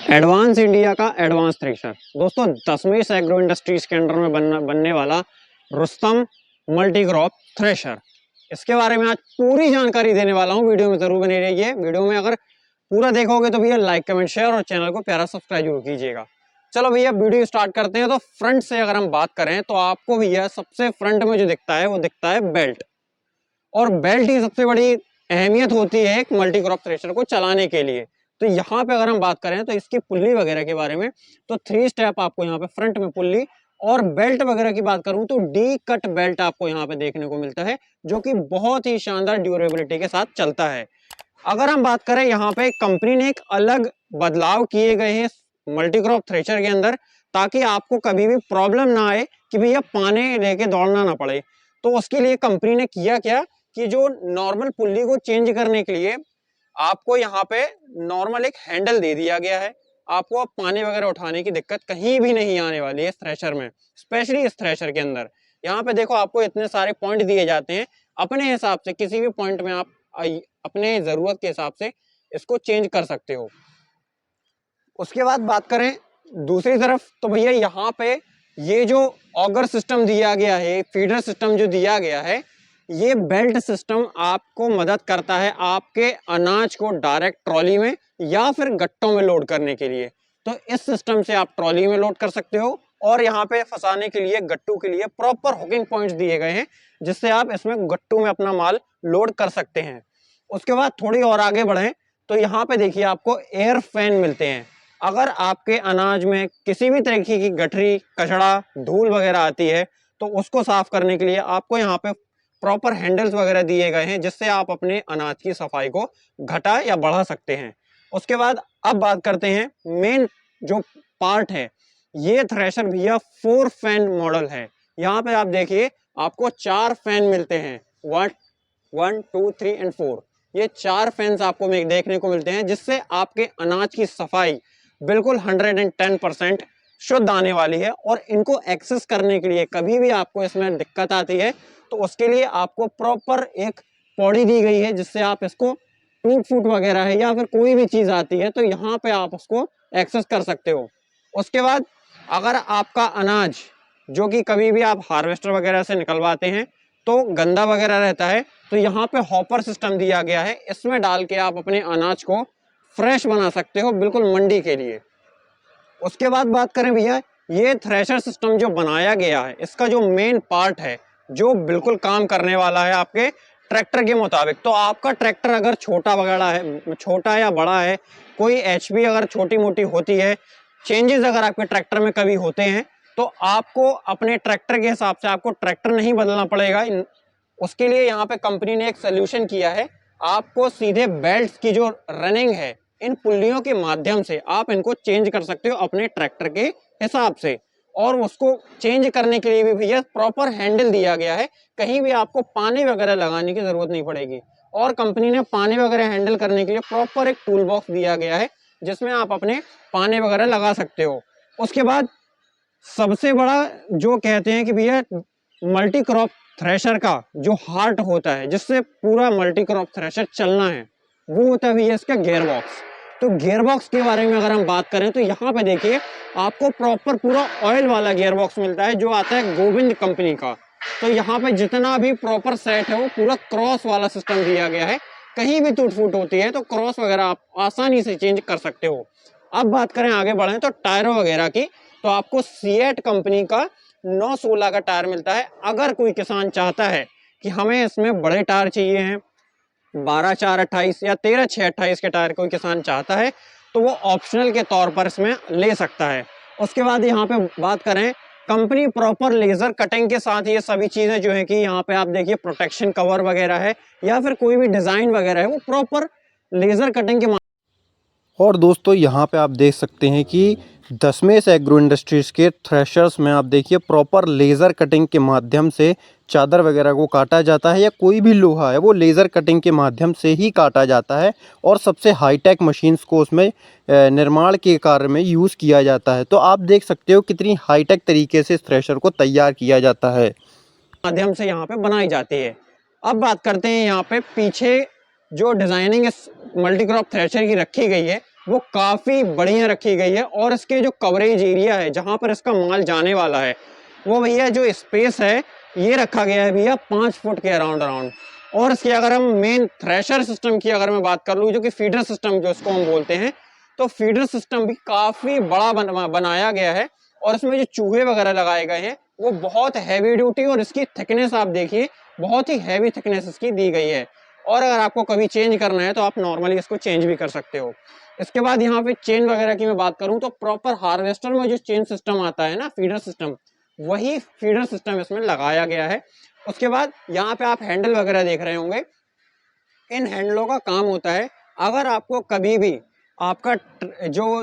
Advance India का advance thresher दोस्तों 10वीं एग्रो इंडस्ट्रीज के अंडर में बनने वाला रुस्तम मल्टी क्रॉप थ्रेशर, इसके बारे में आज पूरी जानकारी देने वाला हूं। वीडियो में जरूर बने रहिए। वीडियो में अगर पूरा देखोगे तो भैया लाइक कमेंट शेयर और चैनल को प्यारा सब्सक्राइब जरूर कीजिएगा। चलो भैया वीडियो स्टार्ट करते हैं। तो फ्रंट से अगर हम बात करें तो आपको भैया सबसे फ्रंट में जो दिखता है वो दिखता है बेल्ट, और बेल्ट ही सबसे बड़ी अहमियत होती है एक मल्टी क्रॉप थ्रेशर को चलाने के लिए। तो यहाँ पे अगर हम बात करें तो इसकी पुल्ली वगैरह के बारे में, तो 3 स्टेप आपको यहाँ पे फ्रंट में पुल्ली, और बेल्ट वगैरह की बात करूं तो डी कट बेल्ट आपको यहाँ पे देखने को मिलता है, जो कि बहुत ही शानदार ड्यूरेबिलिटी के साथ चलता है। अगर हम बात करें यहाँ पे कंपनी ने एक अलग बदलाव किए गए हैं मल्टी क्रॉप थ्रेशर के अंदर, ताकि आपको कभी भी प्रॉब्लम ना आए कि भैया पाने लेके दौड़ना ना पड़े। तो उसके लिए कंपनी ने किया क्या कि जो नॉर्मल पुल्ली को चेंज करने के लिए आपको यहाँ पे नॉर्मल एक हैंडल दे दिया गया है। आपको अब पानी वगैरह उठाने की दिक्कत कहीं भी नहीं आने वाली है इस थ्रेशर में, स्पेशली इस थ्रेशर के अंदर। यहाँ पे देखो आपको इतने सारे पॉइंट दिए जाते हैं, अपने हिसाब से किसी भी पॉइंट में आप अपने जरूरत के हिसाब से इसको चेंज कर सकते हो। उसके बाद बात करें दूसरी तरफ तो भैया यहाँ पे ये जो ऑगर सिस्टम दिया गया है, फीडर सिस्टम जो दिया गया है, ये बेल्ट सिस्टम आपको मदद करता है आपके अनाज को डायरेक्ट ट्रॉली में या फिर गट्टों में लोड करने के लिए। तो इस सिस्टम से आप ट्रॉली में लोड कर सकते हो, और यहाँ पे फंसाने के लिए गट्टू के लिए प्रॉपर हुकिंग पॉइंट्स दिए गए हैं, जिससे आप इसमें गट्टू में अपना माल लोड कर सकते हैं। उसके बाद थोड़ी और आगे बढ़ें तो यहाँ पे देखिए आपको एयर फैन मिलते हैं। अगर आपके अनाज में किसी भी तरीके की गठरी, कचड़ा, धूल वगैरह आती है तो उसको साफ करने के लिए आपको यहाँ पे प्रॉपर हैंडल्स वगैरह दिए गए हैं, जिससे आप अपने अनाज की सफाई को घटा या बढ़ा सकते हैं। उसके बाद अब बात करते हैं मेन जो पार्ट है। ये थ्रेशर भैया 4 फैन मॉडल है। यहाँ पे आप देखिए आपको 4 फैन मिलते हैं, 1 2 3 एंड 4। ये 4 फैंस आपको देखने को मिलते हैं, जिससे आपके अनाज की सफाई बिल्कुल 110% शुद्ध आने वाली है। और इनको एक्सेस करने के लिए कभी भी आपको इसमें दिक्कत आती है तो उसके लिए आपको प्रॉपर एक पौड़ी दी गई है, जिससे आप इसको टूट फूट वगैरह है या फिर कोई भी चीज़ आती है तो यहाँ पे आप उसको एक्सेस कर सकते हो। उसके बाद अगर आपका अनाज जो कि कभी भी आप हार्वेस्टर वगैरह से निकलवाते हैं तो गंदा वगैरह रहता है, तो यहाँ पे हॉपर सिस्टम दिया गया है, इसमें डाल के आप अपने अनाज को फ्रेश बना सकते हो बिल्कुल मंडी के लिए। उसके बाद बात करें भैया, ये थ्रेशर सिस्टम जो बनाया गया है, इसका जो मेन पार्ट है जो बिल्कुल काम करने वाला है आपके ट्रैक्टर के मुताबिक। तो आपका ट्रैक्टर अगर छोटा वगैरह है, छोटा या बड़ा है, कोई एचपी अगर छोटी मोटी होती है, चेंजेस अगर आपके ट्रैक्टर में कभी होते हैं तो आपको अपने ट्रैक्टर के हिसाब से आपको ट्रैक्टर नहीं बदलना पड़ेगा। उसके लिए यहाँ पे कंपनी ने एक सोल्यूशन किया है, आपको सीधे बेल्ट की जो रनिंग है इन पुल्लियों के माध्यम से आप इनको चेंज कर सकते हो अपने ट्रैक्टर के हिसाब से। और उसको चेंज करने के लिए भी भैया प्रॉपर हैंडल दिया गया है, कहीं भी आपको पानी वगैरह लगाने की जरूरत नहीं पड़ेगी। और कंपनी ने पानी वगैरह हैंडल करने के लिए प्रॉपर एक टूल बॉक्स दिया गया है, जिसमें आप अपने पानी वगैरह लगा सकते हो। उसके बाद सबसे बड़ा जो कहते हैं कि भैया मल्टी क्रॉप थ्रेशर का जो हार्ट होता है, जिससे पूरा मल्टी क्रॉप थ्रेशर चलना है, वो होता है भैया इसका गियर बॉक्स। तो गियर बॉक्स के बारे में अगर हम बात करें तो यहाँ पे देखिए आपको प्रॉपर पूरा ऑयल वाला गियर बॉक्स मिलता है, जो आता है गोविंद कंपनी का। तो यहाँ पे जितना भी प्रॉपर सेट है वो पूरा क्रॉस वाला सिस्टम दिया गया है, कहीं भी टूट फूट होती है तो क्रॉस वगैरह आप आसानी से चेंज कर सकते हो। अब बात करें आगे बढ़े तो टायरों वगैरह की, तो आपको सीएट कंपनी का 916 का टायर मिलता है। अगर कोई किसान चाहता है कि हमें इसमें बड़े टायर चाहिए हैं, 12/4/28 या 13/6/28 के टायर कोई किसान चाहता है तो वो ऑप्शनल के तौर पर इसमें ले सकता है। उसके बाद यहाँ पे बात करें, कंपनी प्रॉपर लेजर कटिंग के साथ ये सभी चीज़ें जो है कि यहाँ पे आप देखिए प्रोटेक्शन कवर वगैरह है या फिर कोई भी डिज़ाइन वगैरह है, वो प्रॉपर लेजर कटिंग के। और दोस्तों यहाँ पे आप देख सकते हैं कि 10वें एग्रो इंडस्ट्रीज़ के थ्रेशर्स में आप देखिए प्रॉपर लेज़र कटिंग के माध्यम से चादर वगैरह को काटा जाता है, या कोई भी लोहा है वो लेज़र कटिंग के माध्यम से ही काटा जाता है, और सबसे हाईटेक मशीन्स को उसमें निर्माण के कार्य में यूज़ किया जाता है। तो आप देख सकते हो कितनी हाईटेक तरीके से इस थ्रेशर को तैयार किया जाता है, माध्यम से यहाँ पे बनाई जाती है। अब बात करते हैं यहाँ पे पीछे जो डिजाइनिंग इस मल्टी क्रॉप थ्रेशर की रखी गई है वो काफ़ी बढ़िया रखी गई है। और इसके जो कवरेज एरिया है जहाँ पर इसका माल जाने वाला है, वो भैया जो स्पेस है ये रखा गया है भैया 5 फुट के अराउंड। और इसकी अगर हम मेन थ्रेशर सिस्टम की अगर मैं बात कर लूँ, जो कि फीडर सिस्टम जो इसको हम बोलते हैं, तो फीडर सिस्टम भी काफ़ी बड़ा बनाया गया है। और इसमें जो चूहे वगैरह लगाए गए हैं वो बहुत हैवी ड्यूटी, और इसकी थिकनेस आप देखिए, बहुत ही हैवी थिकनेस इसकी दी गई है। और अगर आपको कभी चेंज करना है तो आप नॉर्मली इसको चेंज भी कर सकते हो। इसके बाद यहाँ पे चेन वगैरह की मैं बात करूँ तो प्रॉपर हार्वेस्टर में जो चेन सिस्टम आता है ना, फीडर सिस्टम, वही फीडर सिस्टम इसमें लगाया गया है। उसके बाद यहाँ पे आप हैंडल वगैरह देख रहे होंगे। इन हैंडलों का काम होता है, अगर आपको कभी भी आपका जो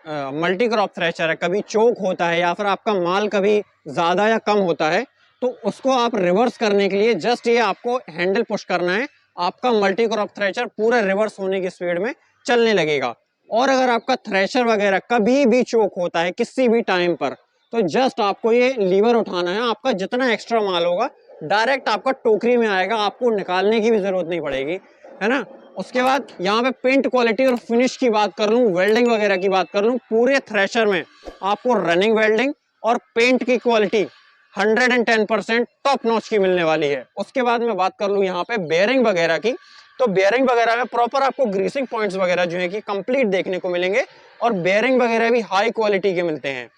मल्टी क्रॉप थ्रेशर है कभी चोक होता है या फिर आपका माल कभी ज़्यादा या कम होता है, तो उसको आप रिवर्स करने के लिए जस्ट ये आपको हैंडल पुश करना है, आपका मल्टी क्रॉप थ्रेशर पूरा रिवर्स होने की स्पीड में चलने लगेगा। और अगर आपका थ्रेशर वगैरह कभी भी चोक होता है किसी भी टाइम पर, तो जस्ट आपको ये लीवर उठाना है, आपका जितना एक्स्ट्रा माल होगा डायरेक्ट आपका टोकरी में आएगा, आपको निकालने की भी जरूरत नहीं पड़ेगी, है ना। उसके बाद यहाँ पे पेंट क्वालिटी और फिनिश की बात कर लूँ, वेल्डिंग वगैरह की बात कर लूँ, पूरे थ्रेशर में आपको रनिंग वेल्डिंग और पेंट की क्वालिटी 110% टॉप नॉच की मिलने वाली है। उसके बाद मैं बात कर लूँ यहाँ पे बेयरिंग वगैरह की, तो बेयरिंग वगैरह में प्रॉपर आपको ग्रीसिंग पॉइंट्स वगैरह जो है कि कंप्लीट देखने को मिलेंगे, और बेयरिंग वगैरह भी हाई क्वालिटी के मिलते हैं।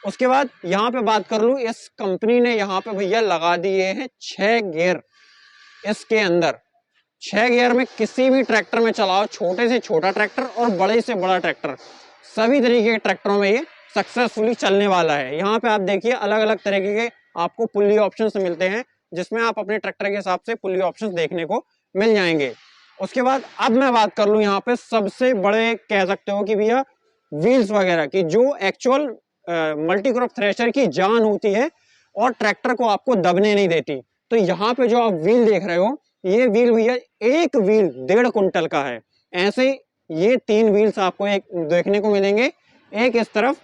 उसके बाद यहाँ पे बात कर लूँ, इस कंपनी ने यहाँ पे भैया लगा दिए हैं 6 गियर इसके अंदर। 6 गियर में किसी भी ट्रैक्टर में चलाओ, छोटे से छोटा ट्रैक्टर और बड़े से बड़ा ट्रैक्टर, सभी तरीके के ट्रैक्टरों में ये सक्सेसफुली चलने वाला है। यहाँ पे आप देखिए अलग अलग तरीके के आपको पुल्ली ऑप्शंस मिलते हैं, जिसमें आप अपने ट्रैक्टर के हिसाब से पुल्ली ऑप्शंस देखने को मिल जाएंगे। उसके बाद अब मैं बात कर लूँ यहाँ पे सबसे बड़े कह सकते हो कि भैया व्हील्स वगैरह की, जो एक्चुअल मल्टी क्रॉप थ्रेशर की जान होती है और ट्रैक्टर को आपको दबने नहीं देती। तो यहाँ पे जो आप व्हील देख रहे हो, ये व्हील भैया एक व्हील 1.5 कुंटल का है। ऐसे ये 3 व्हील्स आपको एक देखने को मिलेंगे, एक इस तरफ,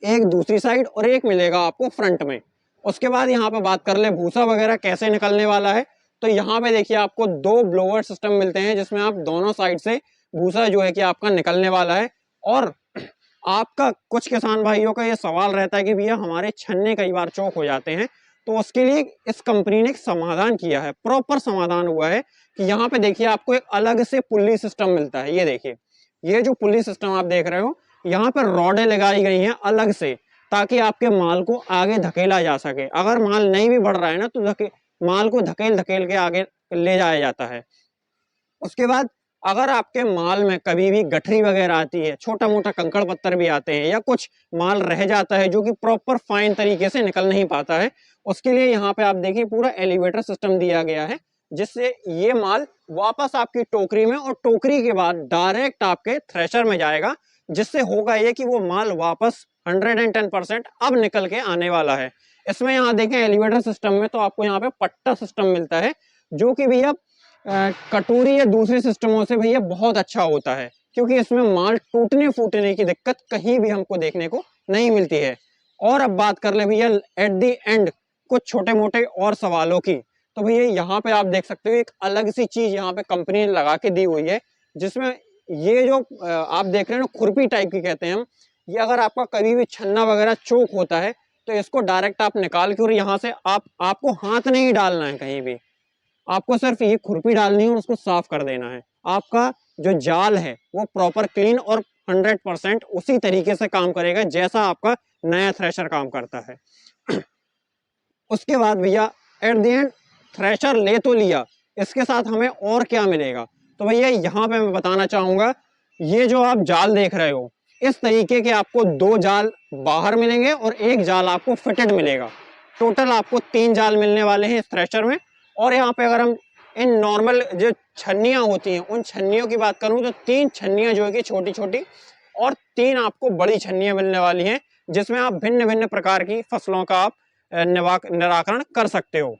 एक दूसरी साइड, और एक मिलेगा आपको फ्रंट में। उसके बाद यहाँ पे बात कर ले भूसा वगैरह कैसे निकलने वाला है, तो यहाँ पे देखिए आपको 2 ब्लोअर सिस्टम मिलते हैं, जिसमें आप दोनों साइड से भूसा जो है कि आपका निकलने वाला है। और आपका कुछ किसान भाइयों का ये सवाल रहता है कि भैया हमारे छन्ने कई बार चौक हो जाते हैं, तो उसके लिए इस कंपनी ने एक समाधान किया है, प्रॉपर समाधान हुआ है कि यहाँ पे देखिए आपको एक अलग से पुल्ली सिस्टम मिलता है। ये देखिए, ये जो पुल्ली सिस्टम आप देख रहे हो, यहाँ पर रॉडें लगाई गई हैं अलग से, ताकि आपके माल को आगे धकेला जा सके। अगर माल नहीं भी बढ़ रहा है ना, तो माल को धकेल धकेल के आगे ले जाया जाता है। उसके बाद अगर आपके माल में कभी भी गठरी वगैरह आती है, छोटा मोटा कंकड़ पत्थर भी आते हैं, या कुछ माल रह जाता है जो कि प्रॉपर फाइन तरीके से निकल नहीं पाता है, उसके लिए यहाँ पे आप देखिए पूरा एलिवेटर सिस्टम दिया गया है, जिससे ये माल वापस आपकी टोकरी में और टोकरी के बाद डायरेक्ट आपके थ्रेशर में जाएगा, जिससे होगा ये कि वो माल वापस 110% अब निकल के आने वाला है। इसमें यहाँ देखें एलिवेटर सिस्टम में तो आपको यहाँ पे पट्टा सिस्टम मिलता है, जो कि भैया कटोरी या दूसरे सिस्टमों से भैया बहुत अच्छा होता है, क्योंकि इसमें माल टूटने फूटने की दिक्कत कहीं भी हमको देखने को नहीं मिलती है। और अब बात कर ले भैया एट द एंड कुछ छोटे मोटे और सवालों की, तो भैया यहाँ पे आप देख सकते हो एक अलग सी चीज यहाँ पे कंपनी ने लगा के दी हुई है, जिसमें ये जो आप देख रहे हो ना, खुरपी टाइप की कहते हैं हम, ये अगर आपका कभी भी छन्ना वगैरह चोक होता है, तो इसको डायरेक्ट आप निकाल के, और यहाँ से आपको हाथ नहीं डालना है कहीं भी, आपको सिर्फ ये खुरपी डालनी है और उसको साफ कर देना है। आपका जो जाल है वो प्रॉपर क्लीन और 100% उसी तरीके से काम करेगा जैसा आपका नया थ्रेशर काम करता है। उसके बाद भैया एट द एंड थ्रेशर ले तो लिया, इसके साथ हमें और क्या मिलेगा, तो भैया यहाँ पे मैं बताना चाहूंगा, ये जो आप जाल देख रहे हो, इस तरीके के आपको 2 जाल बाहर मिलेंगे और 1 जाल आपको फिटेड मिलेगा। टोटल आपको 3 जाल मिलने वाले हैं इस थ्रेशर में। और यहाँ पे अगर हम इन नॉर्मल जो छन्नियाँ होती हैं उन छन्नियों की बात करूँ, तो 3 छन्नियाँ जो है कि छोटी छोटी, और 3 आपको बड़ी छन्नियाँ मिलने वाली हैं, जिसमें आप भिन्न भिन्न प्रकार की फसलों का आप निराकरण कर सकते हो।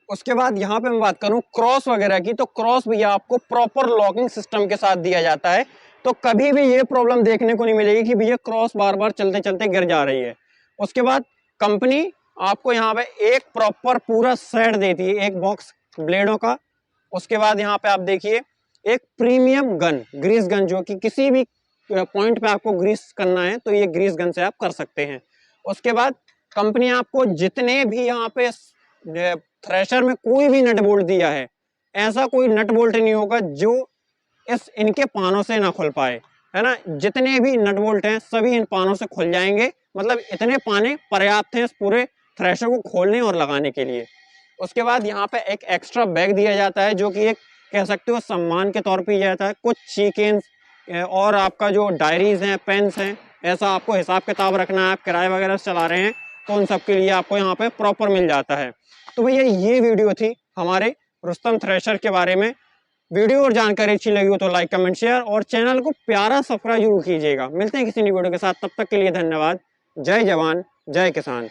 उसके बाद यहाँ पे मैं बात करूँ क्रॉस वगैरह की, तो क्रॉस भी आपको प्रॉपर लॉकिंग सिस्टम के साथ दिया जाता है, तो कभी भी ये प्रॉब्लम देखने को नहीं मिलेगी कि भैया क्रॉस बार बार चलते चलते गिर जा रही है। उसके बाद कंपनी आपको यहाँ पे एक प्रॉपर पूरा सेट देती है, एक बॉक्स ब्लेडों का। उसके बाद यहाँ पे आप देखिए एक प्रीमियम गन, ग्रीस गन, जो कि किसी भी पॉइंट पे आपको ग्रीस करना है तो ये ग्रीस गन से आप कर सकते हैं। उसके बाद कंपनी आपको जितने भी यहाँ पे थ्रेशर में कोई भी नट बोल्ट दिया है, ऐसा कोई नट बोल्ट नहीं होगा जो इनके पानों से ना खुल पाए, है ना। जितने भी नट बोल्ट हैं सभी इन पानों से खुल जाएंगे, मतलब इतने पाने पर्याप्त हैं इस पूरे थ्रेशर को खोलने और लगाने के लिए। उसके बाद यहाँ पे एक एक्स्ट्रा बैग दिया जाता है जो कि एक कह सकते हो सम्मान के तौर पे दिया जाता है। कुछ कीकेन्स और आपका जो डायरीज हैं, पेन्स हैं, ऐसा आपको हिसाब किताब रखना है, आप किराए वगैरह से चला रहे हैं तो उन सब के लिए आपको यहाँ पे प्रॉपर मिल जाता है। तो भैया ये वीडियो थी हमारे रुस्तम थ्रेशर के बारे में। वीडियो और जानकारी अच्छी लगी हो तो लाइक कमेंट शेयर और चैनल को प्यारा सब्सक्राइब जरूर कीजिएगा। मिलते हैं किसी नई वीडियो के साथ, तब तक के लिए धन्यवाद। जय जवान जय किसान।